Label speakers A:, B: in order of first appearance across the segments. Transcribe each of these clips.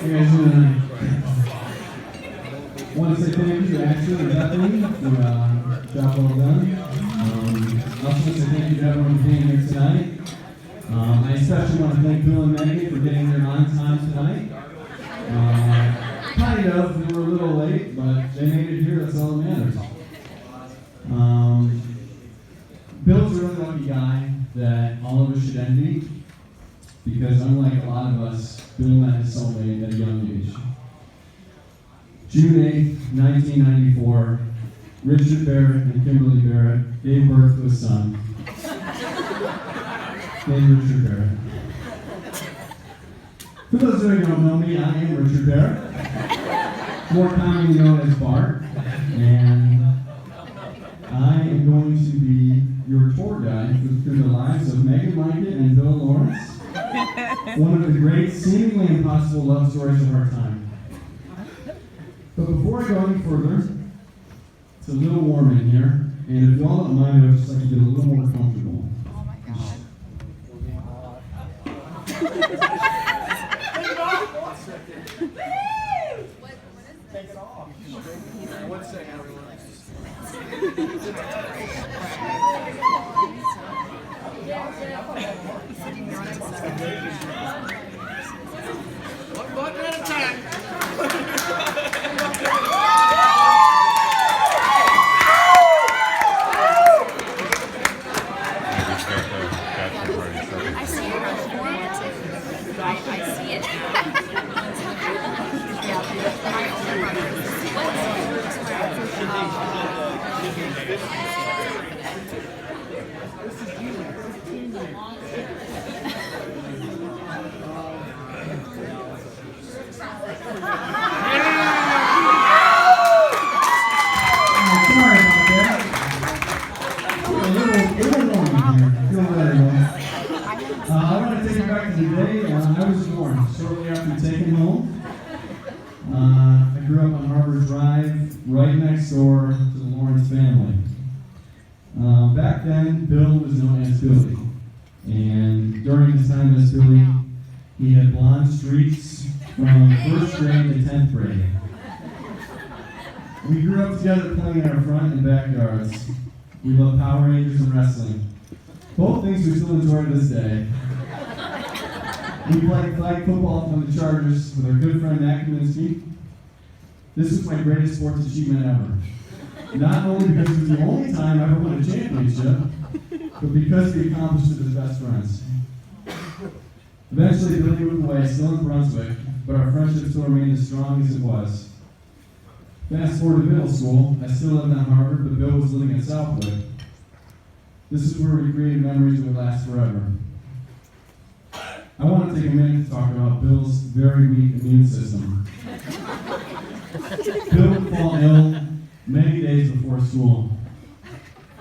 A: guys want to say thank you to Ashley and Bethany for job well done. Also want to say thank you to everyone for being here tonight. I especially want to thank Bill and Megan for getting here on time tonight. Kind of, we were a little late, but they made it here, that's all that matters. Bill's a really lucky guy that all of us should envy, because unlike a lot of us, Bill met his soulmate at a young age. June 8th, 1994, Richard Barrett and Kimberly Barrett gave birth to a son named Richard Barrett. For those of you who don't know me, I am Richard Barrett, more commonly known as Bart, and I am going to be your tour guide through the lives of Megan Micah and Bill Lawrence, one of the great, seemingly impossible love stories of our time. But before I go any further, it's a little warm in here, and if y'all don't mind, I would just like to get a little more comfortable.
B: Oh my God.
C: Take it off. 1 second, everyone. One button at a time.
B: I see it on the board. I see it. My older brother.
A: Sorry about that. A little warm in here. Feel better, y'all. I want to take you back to the day I was born, shortly after taking home. I grew up on Harbor Drive, right next door to the Lawrence family. Back then, Bill was known as Billy. And during his time as Billy, he had blonde streaks from 1st grade to 10th grade. We grew up together playing in our front and backyards. We loved Power Rangers and wrestling. Both things we still enjoy to this day. We played flag football on the Chargers with our good friend Matt Kaminsky. This was my greatest sports achievement ever. Not only because it was the only time I ever won a championship, but because we accomplished it as best friends. Eventually, Billy moved away, still in Brunswick, but our friendship still remained as strong as it was. Fast forward to middle school, I still lived on Harvard, but Bill was living at Southwood. This is where we created memories that would last forever. I want to take a minute to talk about Bill's very weak immune system. Bill would fall ill many days before school.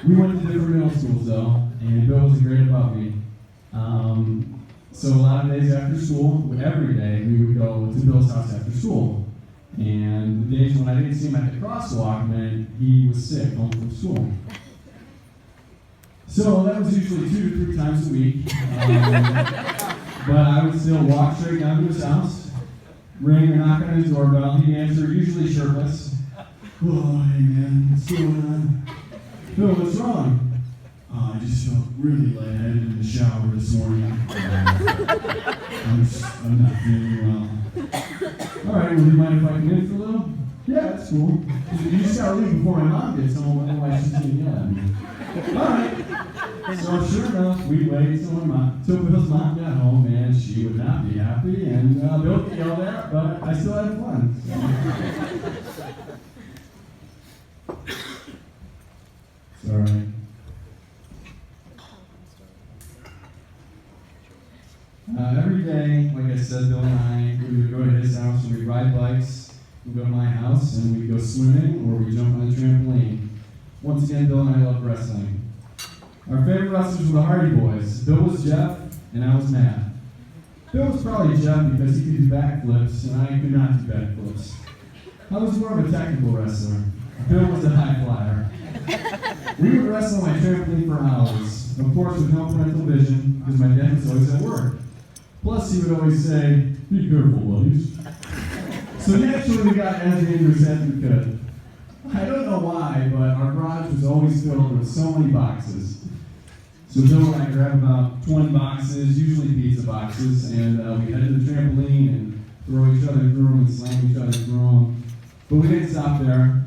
A: We went to different middle schools though, and Bill was a grade above me. So a lot of days after school, every day, we would go to Bill's house after school. And the days when I didn't see him at the crosswalk meant he was sick home from school. So that was usually 2 to 3 times a week. But I would still walk straight down to his house, ring or knock on his doorbell. He'd answer, usually shirtless. Oh, hey man, what's going on? Bill, what's wrong? I just felt really lightheaded in the shower this morning. I'm not feeling well. All right, well, do you mind if I come in for a little? Yeah, that's cool. You just gotta leave before my mom gets home, otherwise she's gonna yell at me. All right. So sure enough, we waited till Bill's mom got home, and she would not be happy, and Bill got yelled at, but I still had fun. So. Sorry. Every day, like I said, Bill and I, we would go to his house and we'd ride bikes, we'd go to my house and we'd go swimming or we'd jump on the trampoline. Once again, Bill and I loved wrestling. Our favorite wrestlers were the Hardy Boys. Bill was Jeff and I was Matt. Bill was probably Jeff because he could do backflips and I could not do backflips. I was more of a technical wrestler. Bill was a high flyer. We would wrestle on my trampoline for hours, of course with no parental vision because my dad was always at work. Plus, he would always say, "Be careful, buddies." So naturally, we got as dangerous as we could. I don't know why, but our garage was always filled with so many boxes. So Bill and I grab about 20 boxes, usually pizza boxes, and we head to the trampoline and throw each other through them and slam each other through them. But we didn't stop there.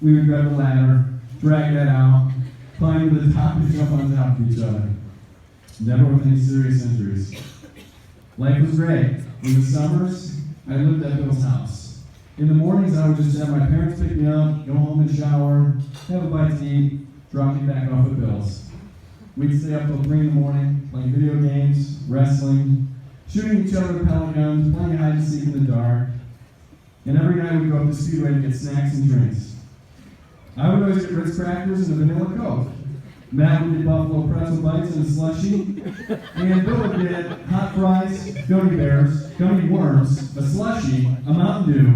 A: We would grab a ladder, drag that out, climb to the top and jump on top of each other. Never with any serious injuries. Life was great. In the summers, I lived at Bill's house. In the mornings, I would just have my parents pick me up, go home and shower, have a bite to eat, drop me back off at Bill's. We'd stay up till 3 in the morning, playing video games, wrestling, shooting each other with pellet guns, playing hide and seek in the dark. And every night we'd go up to Speedway to get snacks and drinks. I would always get Ritz crackers and a vanilla Coke. Matt would get Buffalo pretzel bites and a slushie. And Bill would get hot fries, gummy bears, gummy worms, a slushie, a Mountain Dew,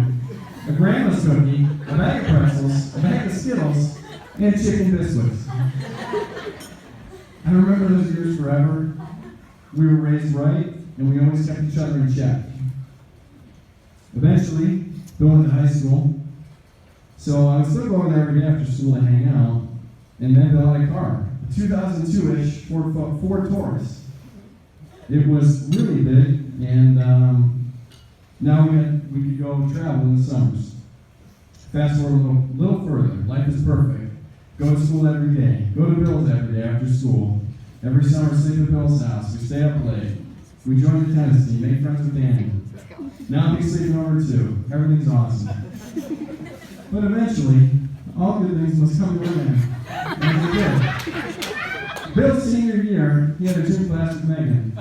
A: a grandma's cookie, a bag of pretzels, a bag of Skittles, and chicken biscuits. I remember those years forever. We were raised right, and we always kept each other in check. Eventually, Bill went to high school, so I was still going there every day after school to hang out, and then Bill had a car, a 2002-ish Ford Taurus. It was really big, and now we could go travel in the summers. Fast forward a little further, life is perfect. Go to school every day. Go to Bill's every day after school. Every summer, sleep at Bill's house. We stay up late. We join the tennis team. Make friends with Danny. Now he's sleeping over too. Everything's awesome. But eventually, all good things must come to an end. And they did. Bill's senior year, he had a gym class with Megan.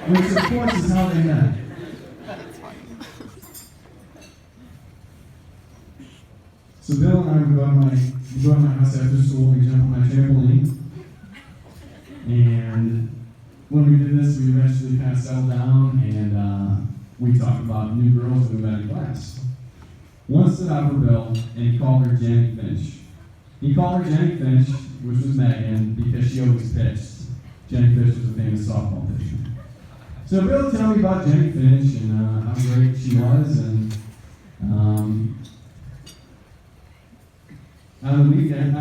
A: Which, of course, is how they met. So Bill and I would go to my house after school, we jump on my trampoline. And when we did this, we eventually kind of settled down and we talked about new girls that we met in class. One stood out for Bill, and he called her Jenny Finch. He called her Jenny Finch, which was Megan, because she always pitched. Jenny Finch was a famous softball pitcher. So Bill told me about Jenny Finch and how great she was, and on the weekend,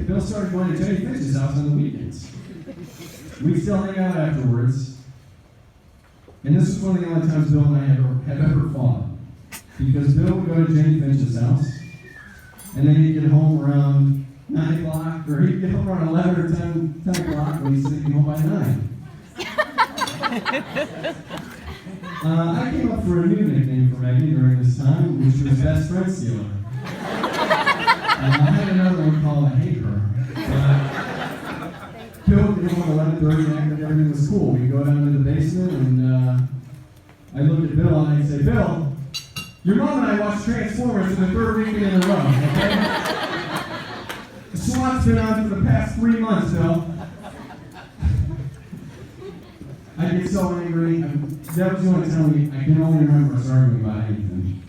A: Bill started going to Jenny Finch's house on the weekends. We'd still hang out afterwards. And this was one of the only times Bill and I had ever fought. Because Bill would go to Jenny Finch's house, and then he'd get home around 9 o'clock, or he'd get home around 11 or 10 o'clock when he's sleeping home by 9. I came up for a new nickname for Megan during this time, which was Best Friend Stealer. I had another one called I Hate Her. Bill would get home at 11:30 and act like everything was cool. We'd go down to the basement, and I looked at Bill and I'd say, "Bill, your mom and I watched Transformers for the 3rd weekend in a row, okay? The SWAT's been on for the past 3 months, Bill." I get so angry. That was the only time I can only remember us arguing about anything.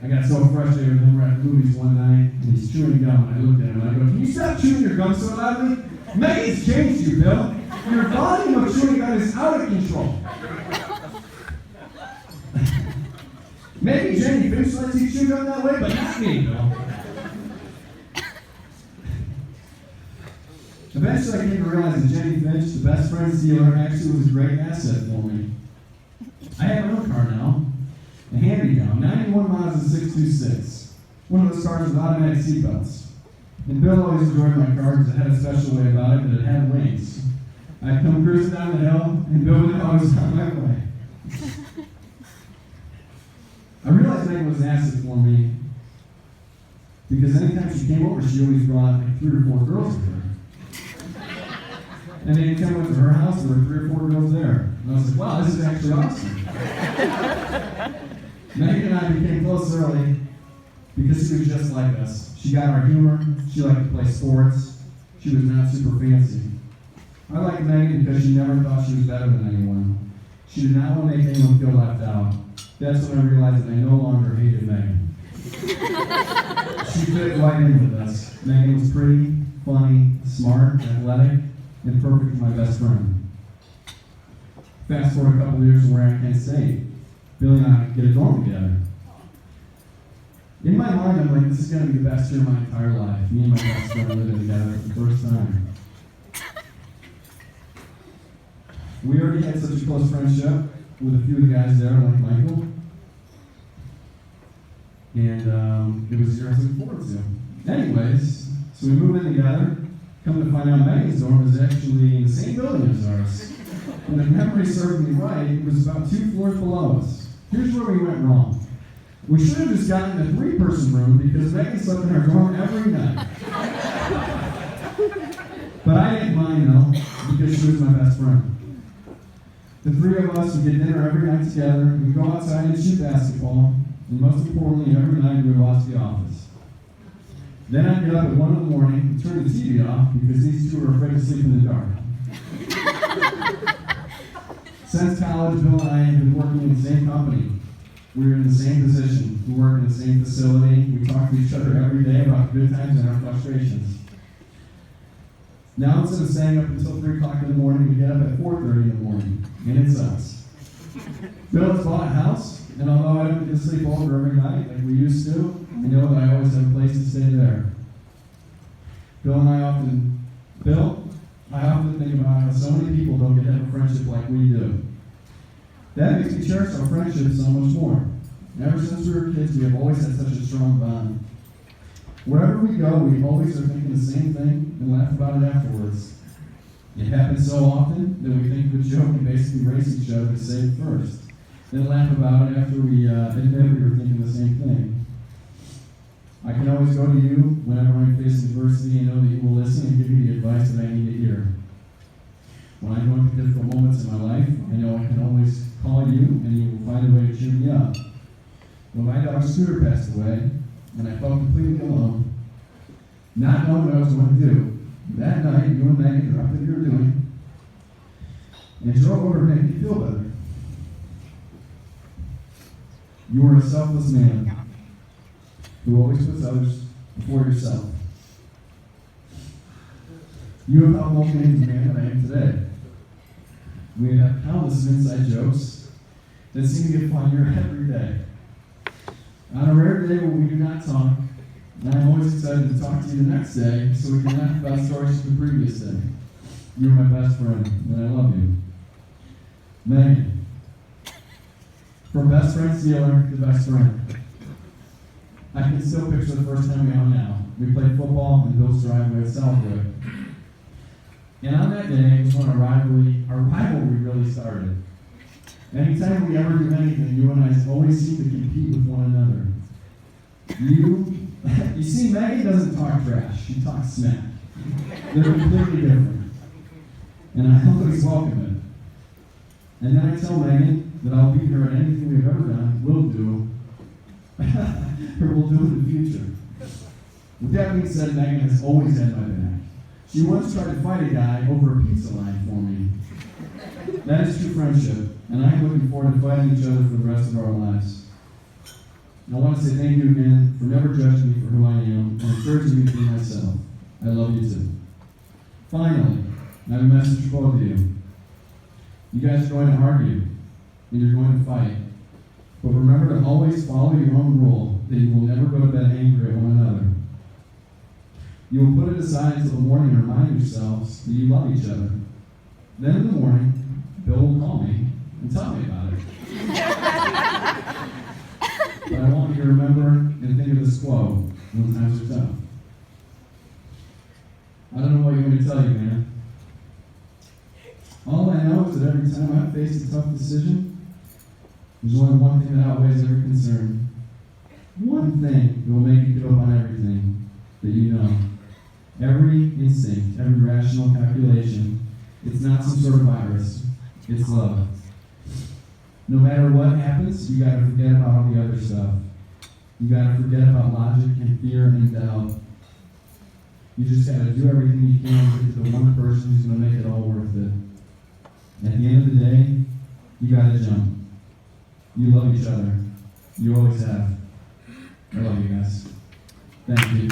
A: I got so frustrated with him. We're at the movies one night, and he's chewing gum, and I looked at him and I go, "Can you stop chewing your gum so loudly? Megan's changed you, Bill. Your volume of chewing gum is out of control." Maybe Jenny Finch lets you chew gum that way, but not me, Bill. Eventually, I came to realize that Jenny Finch, the best friend stealer, actually was a great asset for me. I have my own car now, a hand-me-down, 91 Mazda 626. One of those cars with automatic seatbelts. And Bill always enjoyed my car because it had a special way about it that it had wings. I'd come cruising down the hill, and Bill would always on my way. I realized Megan was an asset for me because anytime she came over, she always brought like 3 or 4 girls with her. And anytime I went to her house, there were 3 or 4 girls there. And I was like, wow, this is actually awesome. Megan and I became close early because she was just like us. She got our humor. She liked to play sports. She was not super fancy. I liked Megan because she never thought she was better than anyone. She did not want to make anyone feel left out. That's when I realized that I no longer hated Megan. She fit right in with us. Megan was pretty, funny, smart, athletic, and perfect for my best friend. Fast forward a couple of years, we're at Kent State. Billy and I get a dorm together. In my mind, I'm like, this is going to be the best year of my entire life. Me and my best friend living together for the first time. We already had such a close friendship with a few of the guys there, like Michael. And it was a year I was looking forward to. Anyways, so we moved in together. Come to find out, Megan's dorm was actually in the same building as ours. And if memory served me right, it was about 2 floors below us. Here's where we went wrong. We should have just gotten a 3-person room because Megan slept in our dorm every night. But I didn't mind though, because she was my best friend. The 3 of us would get dinner every night together, we'd go outside and shoot basketball, and most importantly, every night we would watch The Office. Then I'd get up at 1 in the morning and turn the TV off because these two were afraid to sleep in the dark. Since college, Bill and I have been working in the same company. We were in the same position. We work in the same facility. We talk to each other every day about the good times and our frustrations. Now instead of staying up until 3 o'clock in the morning, we get up at 4:30 in the morning, and it's us. Bill has bought a house, and although I don't get to sleep over every night like we used to, I know that I always have a place to stay there. I often think about how so many people don't get to have a friendship like we do. That makes me cherish our friendship so much more. Ever since we were kids, we have always had such a strong bond. Wherever we go, we always are thinking the same thing and laugh about it afterwards. It happens so often that we think of a joke and basically race each other to say it first, then laugh about it after we admit we were thinking the same thing. I can always go to you whenever I'm facing adversity and know that you will listen and give me the advice that I need to hear. When I'm going through difficult moments in my life, I know I can always call you and you will find a way to cheer me up. When my dog Scooter passed away, and I felt completely alone, not knowing what I was going to do, that night you and Megan dropped what you were doing and drove over to make me feel better. You are a selfless man who always puts others before yourself. You have helped mold me into the man that I am today. We have countless inside jokes that seem to get funnier every day. On a rare day when we do not talk, I'm always excited to talk to you the next day so we can laugh about stories from the previous day. You're my best friend, and I love you. Megan. From best friend Steeler to best friend. I can still picture the first time we hung out. We played football in Bill's driveway at Southwood. And on that day, it was when our rivalry really started. Anytime we ever do anything, you and I always seem to compete with one another. You see, Megan doesn't talk trash, she talks smack. They're completely different. And I always welcome it. And then I tell Megan that I'll beat her at anything we've ever done, will do, or will do in the future. With that being said, Megan has always had my back. She once tried to fight a guy over a pizza line for me. That is true friendship, and I'm looking forward to fighting each other for the rest of our lives. And I want to say thank you again for never judging me for who I am and encouraging me to be myself. I love you too. Finally, I have a message for both of you. You guys are going to argue, and you're going to fight. But remember to always follow your own rule, that you will never go to bed angry at one another. You will put it aside until the morning and remind yourselves that you love each other. Then in the morning, Bill will call me and tell me about it. But I want you to remember and think of this quote when times are tough. I don't know what you want me to tell you, man. All I know is that every time I face a tough decision, there's only one thing that outweighs every concern. One thing that will make you give up on everything that you know. Every instinct, every rational calculation. It's not some sort of virus. It's love. No matter what happens, you gotta forget about all the other stuff. You gotta forget about logic and fear and doubt. You just gotta do everything you can to get to the one person who's gonna make it all worth it. At the end of the day, you gotta jump. You love each other. You always have. I love you guys. Thank you.